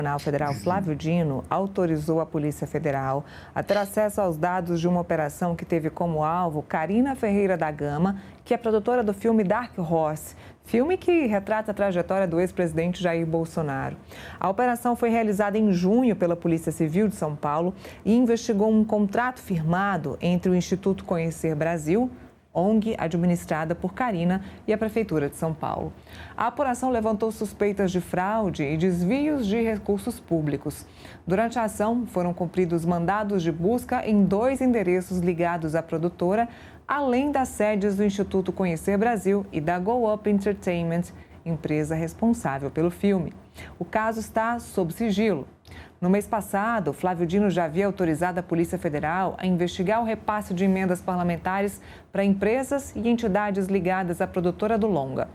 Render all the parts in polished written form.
Tribunal Federal Flávio Dino autorizou a Polícia Federal a ter acesso aos dados de uma operação que teve como alvo Carina Ferreira da Gama, que é produtora do filme Dark Horse, filme que retrata a trajetória do ex-presidente Jair Bolsonaro. A operação foi realizada em junho pela Polícia Civil de São Paulo e investigou um contrato firmado entre o Instituto Conhecer Brasil, ONG administrada por Carina, e a Prefeitura de São Paulo. A apuração levantou suspeitas de fraude e desvios de recursos públicos. Durante a ação, foram cumpridos mandados de busca em 2 endereços ligados à produtora, além das sedes do Instituto Conhecer Brasil e da Go Up Entertainment, empresa responsável pelo filme. O caso está sob sigilo. No mês passado, Flávio Dino já havia autorizado a Polícia Federal a investigar o repasse de emendas parlamentares para empresas e entidades ligadas à produtora do longa.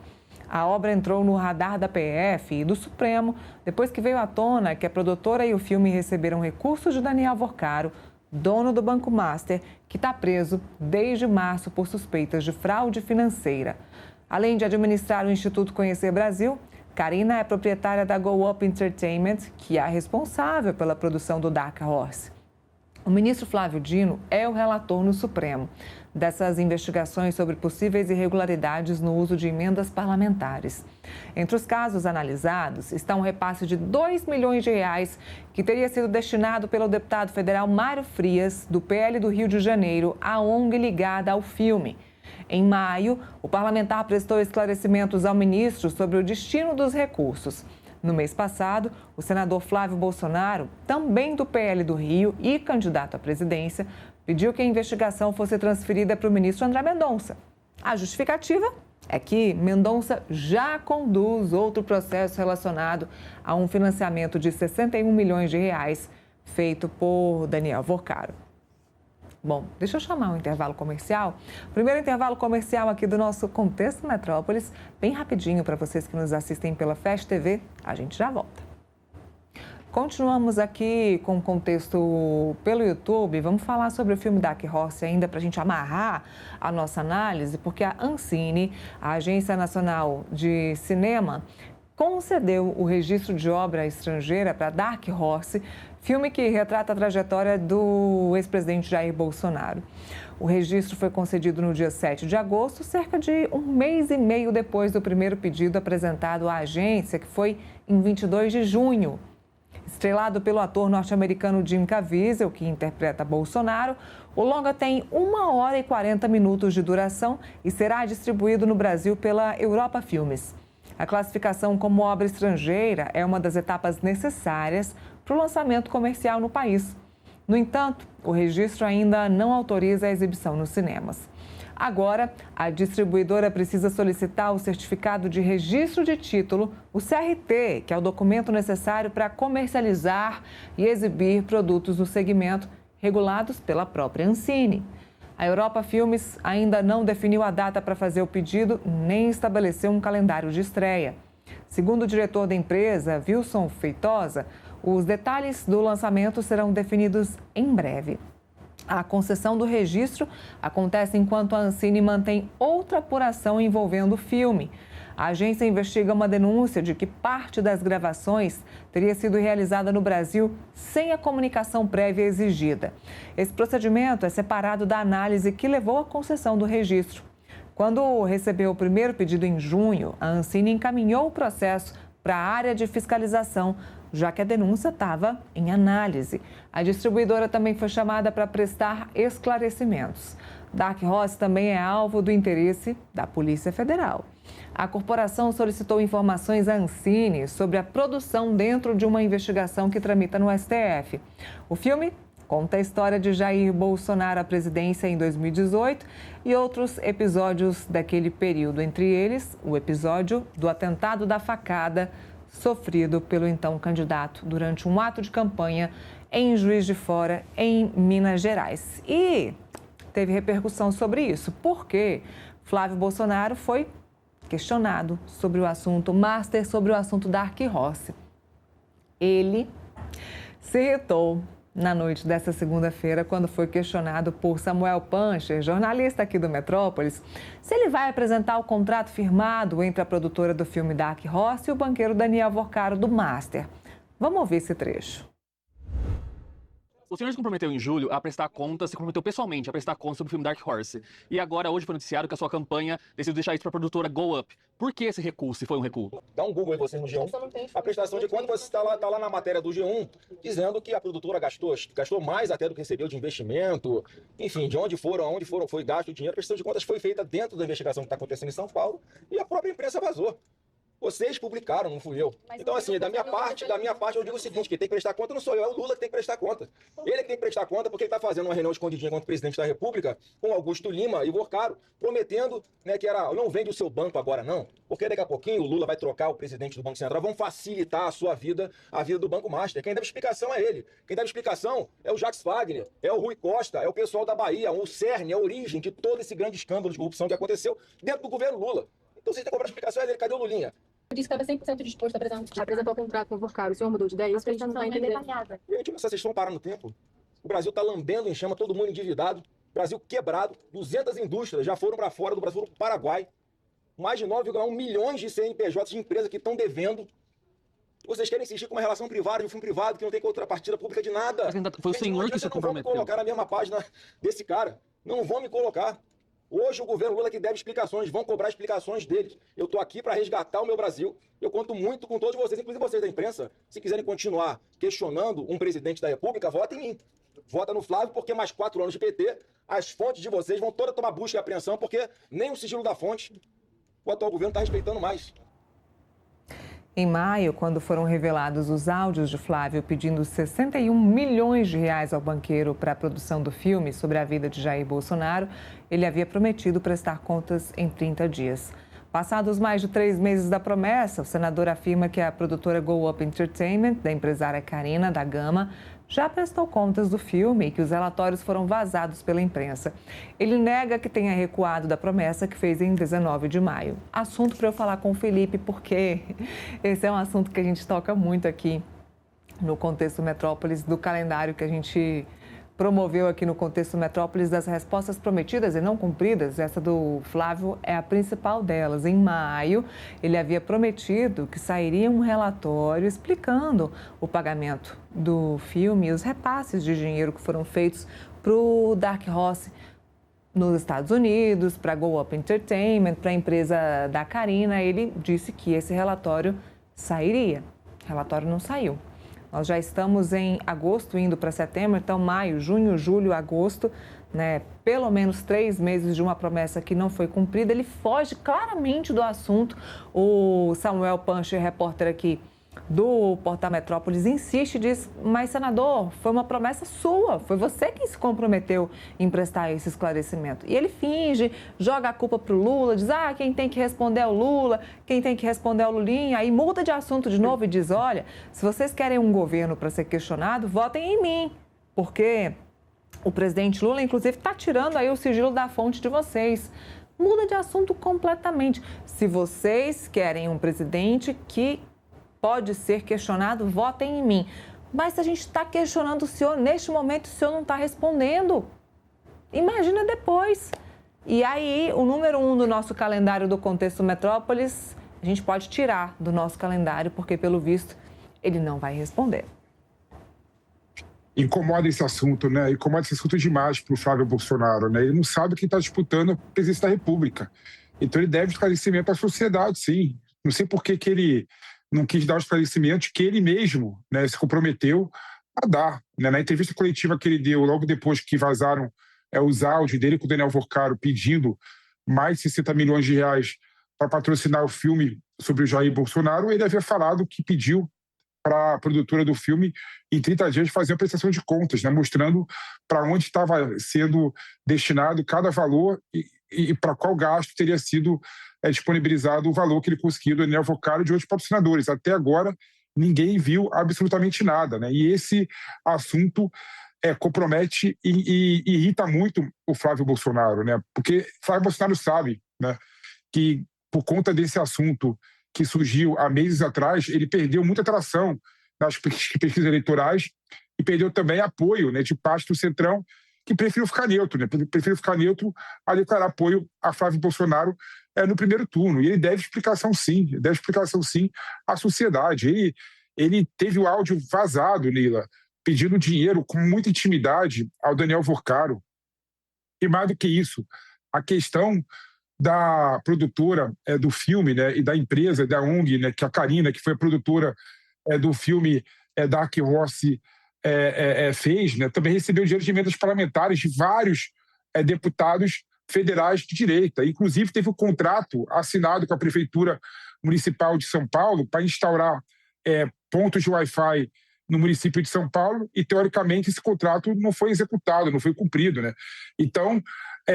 A obra entrou no radar da PF e do Supremo depois que veio à tona que a produtora e o filme receberam recursos de Daniel Worcaro, dono do Banco Master, que está preso desde março por suspeitas de fraude financeira. Além de administrar o Instituto Conhecer Brasil, Carina é proprietária da Go Up Entertainment, que é a responsável pela produção do Dark Horse. O ministro Flávio Dino é o relator no Supremo dessas investigações sobre possíveis irregularidades no uso de emendas parlamentares. Entre os casos analisados está um repasse de R$2 milhões que teria sido destinado pelo deputado federal Mário Frias, do PL do Rio de Janeiro, à ONG ligada ao filme. Em maio, o parlamentar prestou esclarecimentos ao ministro sobre o destino dos recursos. No mês passado, o senador Flávio Bolsonaro, também do PL do Rio e candidato à presidência, pediu que a investigação fosse transferida para o ministro André Mendonça. A justificativa é que Mendonça já conduz outro processo relacionado a um financiamento de R$61 milhões feito por Daniel Worcaro. Bom, deixa eu chamar um intervalo comercial. Primeiro intervalo comercial aqui do nosso Contexto Metrópolis, bem rapidinho para vocês que nos assistem pela Fast TV. A gente já volta. Continuamos aqui com o contexto pelo YouTube. Vamos falar sobre o filme Dark Horse ainda para a gente amarrar a nossa análise, porque a Ancine, a Agência Nacional de Cinema, concedeu o registro de obra estrangeira para Dark Horse, filme que retrata a trajetória do ex-presidente Jair Bolsonaro. O registro foi concedido no dia 7 de agosto, cerca de um mês e meio depois do primeiro pedido apresentado à agência, que foi em 22 de junho. Estrelado pelo ator norte-americano Jim Caviezel, que interpreta Bolsonaro, o longa tem 1 hora e 40 minutos de duração e será distribuído no Brasil pela Europa Filmes. A classificação como obra estrangeira é uma das etapas necessárias para o lançamento comercial no país. No entanto, o registro ainda não autoriza a exibição nos cinemas. Agora, a distribuidora precisa solicitar o certificado de registro de título, o CRT, que é o documento necessário para comercializar e exibir produtos do segmento regulados pela própria Ancine. A Europa Filmes ainda não definiu a data para fazer o pedido, nem estabeleceu um calendário de estreia. Segundo o diretor da empresa, Wilson Feitosa, os detalhes do lançamento serão definidos em breve. A concessão do registro acontece enquanto a Ancine mantém outra apuração envolvendo o filme. A agência investiga uma denúncia de que parte das gravações teria sido realizada no Brasil sem a comunicação prévia exigida. Esse procedimento é separado da análise que levou à concessão do registro. Quando recebeu o primeiro pedido em junho, a Ancine encaminhou o processo para a área de fiscalização, já que a denúncia estava em análise. A distribuidora também foi chamada para prestar esclarecimentos. Dark Horse também é alvo do interesse da Polícia Federal. A corporação solicitou informações à Ancine sobre a produção dentro de uma investigação que tramita no STF. O filme conta a história de Jair Bolsonaro à presidência em 2018 e outros episódios daquele período, entre eles o episódio do atentado da facada sofrido pelo então candidato durante um ato de campanha em Juiz de Fora, em Minas Gerais. E teve repercussão sobre isso, porque Flávio Bolsonaro foi questionado sobre o assunto Master, sobre o assunto Dark Horse. Ele se irritou na noite desta segunda-feira, quando foi questionado por Samuel Pancher, jornalista aqui do Metrópolis, se ele vai apresentar o contrato firmado entre a produtora do filme Dark Horse e o banqueiro Daniel Worcaro do Master. Vamos ouvir esse trecho. O senhor se comprometeu em julho a prestar contas, se comprometeu pessoalmente a prestar contas sobre o filme Dark Horse. E agora, hoje, foi noticiado que a sua campanha decidiu deixar isso para a produtora Go Up. Por que esse recuo, se foi um recuo? Dá um Google aí você no G1, a prestação de contas, você tá lá na matéria do G1, dizendo que a produtora gastou mais até do que recebeu de investimento, enfim, de onde foi gasto o dinheiro. A prestação de contas foi feita dentro da investigação que está acontecendo em São Paulo e a própria imprensa vazou. Vocês publicaram, não fui eu. Então, assim, da minha parte, eu digo o seguinte, quem tem que prestar conta não sou eu, é o Lula que tem que prestar conta. Ele que tem que prestar conta porque ele está fazendo uma reunião escondidinha contra o presidente da República, com Augusto Lima e Vorcaro, prometendo, né, que não vende o seu banco agora não, porque daqui a pouquinho o Lula vai trocar o presidente do Banco Central, vão facilitar a sua vida, a vida do Banco Master. Quem deve explicação é ele. Quem deve explicação é o Jacques Wagner, é o Rui Costa, é o pessoal da Bahia, o cerne, a origem de todo esse grande escândalo de corrupção que aconteceu dentro do governo Lula. Então, vocês têm que cobrar explicação é dele. Cadê o Lulinha? Eu disse que estava 100% disposto a apresentar o contrato com o Vorcaro. O senhor mudou de ideia? Isso que a gente não está entendendo. Gente, vocês estão parando no tempo. O Brasil está lambendo em chama, todo mundo endividado. Brasil quebrado. 200 indústrias já foram para fora do Brasil, foram para o Paraguai. Mais de 9,1 milhões de CNPJs de empresas que estão devendo. Vocês querem insistir com uma relação privada de um filme privado que não tem contrapartida pública de nada. Foi o senhor que se comprometeu. Não vão me colocar na mesma página desse cara. Não vão me colocar. Hoje o governo Lula que deve explicações, vão cobrar explicações deles. Eu estou aqui para resgatar o meu Brasil. Eu conto muito com todos vocês, inclusive vocês da imprensa. Se quiserem continuar questionando um presidente da República, vota em mim. Vota no Flávio, porque mais 4 anos de PT, as fontes de vocês vão todas tomar busca e apreensão, porque nem o sigilo da fonte o atual governo está respeitando mais. Em maio, quando foram revelados os áudios de Flávio pedindo 61 milhões de reais ao banqueiro para a produção do filme sobre a vida de Jair Bolsonaro, ele havia prometido prestar contas em 30 dias. Passados mais de 3 meses da promessa, o senador afirma que a produtora Go Up Entertainment, da empresária Karina da Gama, já prestou contas do filme e que os relatórios foram vazados pela imprensa. Ele nega que tenha recuado da promessa que fez em 19 de maio. Assunto para eu falar com o Felipe, porque esse é um assunto que a gente toca muito aqui no Contexto Metrópolis, do calendário que a gente promoveu aqui no Contexto Metrópolis das respostas prometidas e não cumpridas. Essa do Flávio é a principal delas. Em maio, ele havia prometido que sairia um relatório explicando o pagamento do filme e os repasses de dinheiro que foram feitos para o Dark Horse nos Estados Unidos, para a Go Up Entertainment, para a empresa da Karina. Ele disse que esse relatório sairia. O relatório não saiu. Nós já estamos em agosto, indo para setembro, então maio, junho, julho, agosto, né? Pelo menos 3 meses de uma promessa que não foi cumprida. Ele foge claramente do assunto. O Samuel Pancher, repórter aqui do Portal Metrópolis, insiste e diz: mas, senador, foi uma promessa sua, foi você quem se comprometeu em prestar esse esclarecimento. E ele finge, joga a culpa para o Lula, diz: quem tem que responder é o Lula, quem tem que responder é o Lulinha, aí muda de assunto de novo e diz: olha, se vocês querem um governo para ser questionado, votem em mim, porque o presidente Lula, inclusive, está tirando aí o sigilo da fonte de vocês. Muda de assunto completamente. Se vocês querem um presidente que pode ser questionado, votem em mim. Mas se a gente está questionando o senhor, neste momento o senhor não está respondendo. Imagina depois. E aí, o número 1 do nosso calendário do Contexto Metrópolis, a gente pode tirar do nosso calendário, porque, pelo visto, ele não vai responder. Incomoda esse assunto, né? Incomoda esse assunto demais para o Flávio Bolsonaro, né? Ele não sabe quem está disputando a presidência da República. Então, ele deve esclarecimento à sociedade, sim. Não sei por que ele não quis dar os esclarecimentos que ele mesmo, né, se comprometeu a dar. Né? Na entrevista coletiva que ele deu, logo depois que vazaram os áudios dele com o Daniel Vorcaro pedindo mais de 60 milhões de reais para patrocinar o filme sobre o Jair Bolsonaro, ele havia falado que pediu para a produtora do filme, em 30 dias, fazer uma prestação de contas, né, mostrando para onde estava sendo destinado cada valor e para qual gasto teria sido disponibilizado o valor que ele conseguiu do Daniel Vorcaro e de outros patrocinadores. Até agora, ninguém viu absolutamente nada, né? E esse assunto compromete e irrita muito o Flávio Bolsonaro, né? Porque Flávio Bolsonaro sabe, né, que por conta desse assunto que surgiu há meses atrás, ele perdeu muita atração nas pesquisas eleitorais e perdeu também apoio, né, de parte do Centrão, que preferiu ficar neutro, né? Preferiu ficar neutro a declarar apoio a Flávio Bolsonaro no primeiro turno. E ele deve explicação sim à sociedade. ele teve o áudio vazado, Neila, pedindo dinheiro com muita intimidade ao Daniel Vorcaro. E mais do que isso, a questão da produtora do filme, né, e da empresa, da ONG, né, que a Karina, que foi a produtora do filme Dark Horse, fez, né, também recebeu dinheiro de emendas parlamentares de vários deputados federais de direita. Inclusive, teve um contrato assinado com a Prefeitura Municipal de São Paulo para instaurar pontos de Wi-Fi no município de São Paulo e, teoricamente, esse contrato não foi executado, não foi cumprido, né? Então,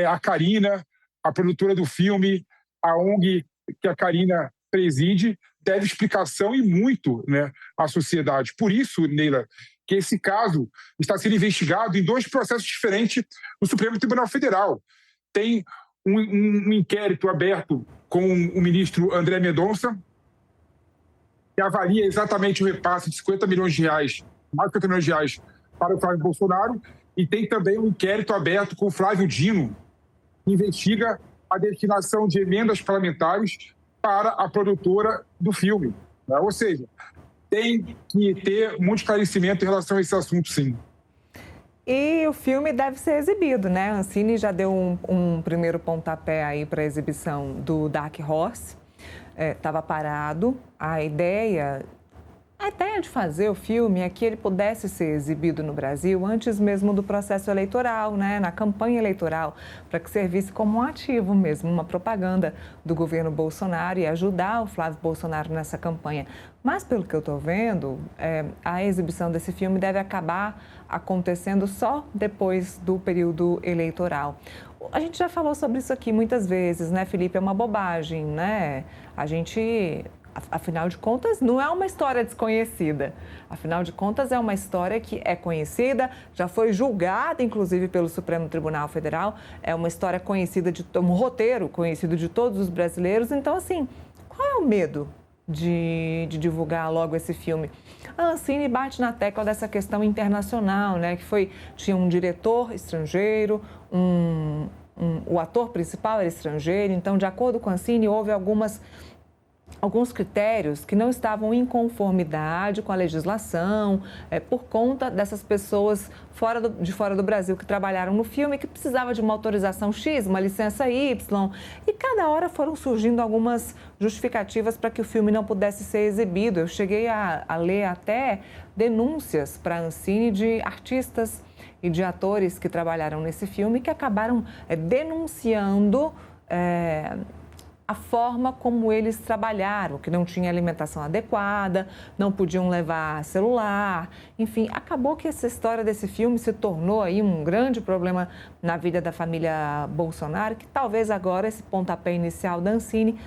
a Karina, a produtora do filme, a ONG que a Karina preside, deve explicação e muito, né, à sociedade. Por isso, Neila, que esse caso está sendo investigado em 2 processos diferentes no Supremo Tribunal Federal. Tem um inquérito aberto com o ministro André Mendonça, que avalia exatamente o repasse de 50 milhões de reais, mais de 50 milhões de reais para o Flávio Bolsonaro, e tem também um inquérito aberto com o Flávio Dino, que investiga a destinação de emendas parlamentares para a produtora do filme, né? Ou seja, tem que ter muito esclarecimento em relação a esse assunto, sim. E o filme deve ser exibido, né? A Ancine já deu um primeiro pontapé aí para a exibição do Dark Horse. Estava parado. A ideia de fazer o filme é que ele pudesse ser exibido no Brasil antes mesmo do processo eleitoral, né? Na campanha eleitoral, para que servisse como um ativo mesmo, uma propaganda do governo Bolsonaro e ajudar o Flávio Bolsonaro nessa campanha. Mas, pelo que eu estou vendo, a exibição desse filme deve acabar acontecendo só depois do período eleitoral. A gente já falou sobre isso aqui muitas vezes, né, Felipe? É uma bobagem, né? Afinal de contas, não é uma história desconhecida. Afinal de contas, é uma história que é conhecida, já foi julgada, inclusive, pelo Supremo Tribunal Federal. É uma história conhecida, um roteiro conhecido de todos os brasileiros. Então, assim, qual é o medo de divulgar logo esse filme? A Ancine bate na tecla dessa questão internacional, né? Tinha um diretor estrangeiro, o ator principal era estrangeiro. Então, de acordo com a Ancine, houve alguns critérios que não estavam em conformidade com a legislação, por conta dessas pessoas de fora do Brasil que trabalharam no filme, que precisava de uma autorização X, uma licença Y, e cada hora foram surgindo algumas justificativas para que o filme não pudesse ser exibido. Eu cheguei a ler até denúncias para a Ancine de artistas e de atores que trabalharam nesse filme que acabaram denunciando a forma como eles trabalharam, que não tinha alimentação adequada, não podiam levar celular, enfim, acabou que essa história desse filme se tornou aí um grande problema na vida da família Bolsonaro, que talvez agora esse pontapé inicial da Ancine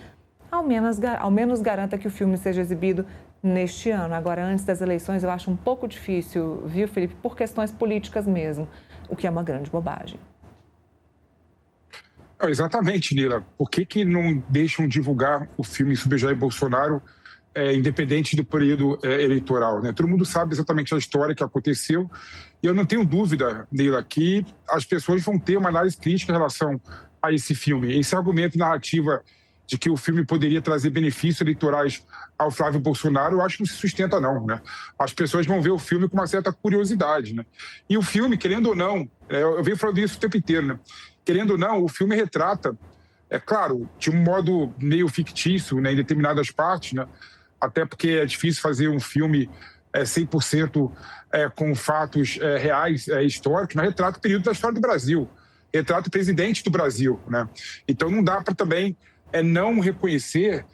ao menos garanta que o filme seja exibido neste ano. Agora, antes das eleições, eu acho um pouco difícil, viu, Felipe, por questões políticas mesmo, o que é uma grande bobagem. Exatamente, Neila. Por que não deixam divulgar o filme sobre Jair Bolsonaro, independente do período eleitoral, né? Todo mundo sabe exatamente a história que aconteceu e eu não tenho dúvida, Neila, que as pessoas vão ter uma análise crítica em relação a esse filme. Esse argumento narrativa de que o filme poderia trazer benefícios eleitorais ao Flávio Bolsonaro, eu acho que não se sustenta, não, né? As pessoas vão ver o filme com uma certa curiosidade, né? E o filme, querendo ou não, eu venho falando isso o tempo inteiro, né? Querendo ou não, o filme retrata, claro, de um modo meio fictício, né, em determinadas partes, né? Até porque é difícil fazer um filme 100% com fatos reais, históricos, mas retrata o período da história do Brasil, retrata o presidente do Brasil, né? Então não dá para também não reconhecer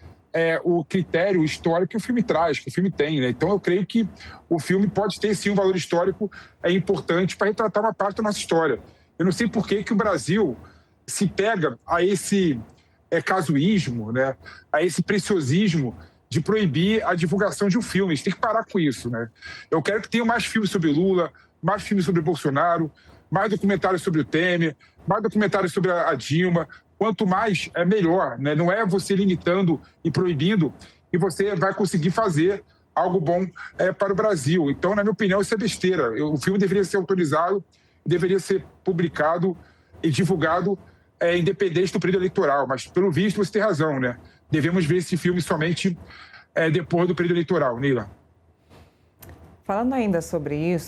o critério histórico que o filme traz, que o filme tem, né? Então eu creio que o filme pode ter sim um valor histórico importante para retratar uma parte da nossa história. Eu não sei por que o Brasil se pega a esse casuísmo, né? A esse preciosismo de proibir a divulgação de um filme. A gente tem que parar com isso, né? Eu quero que tenha mais filmes sobre Lula, mais filmes sobre Bolsonaro, mais documentários sobre o Temer, mais documentários sobre a Dilma. Quanto mais, é melhor, né? Não é você limitando e proibindo e você vai conseguir fazer algo bom para o Brasil. Então, na minha opinião, isso é besteira. O filme deveria ser autorizado, deveria ser publicado e divulgado independente do período eleitoral. Mas, pelo visto, você tem razão, né? Devemos ver esse filme somente depois do período eleitoral, Neila. Falando ainda sobre isso,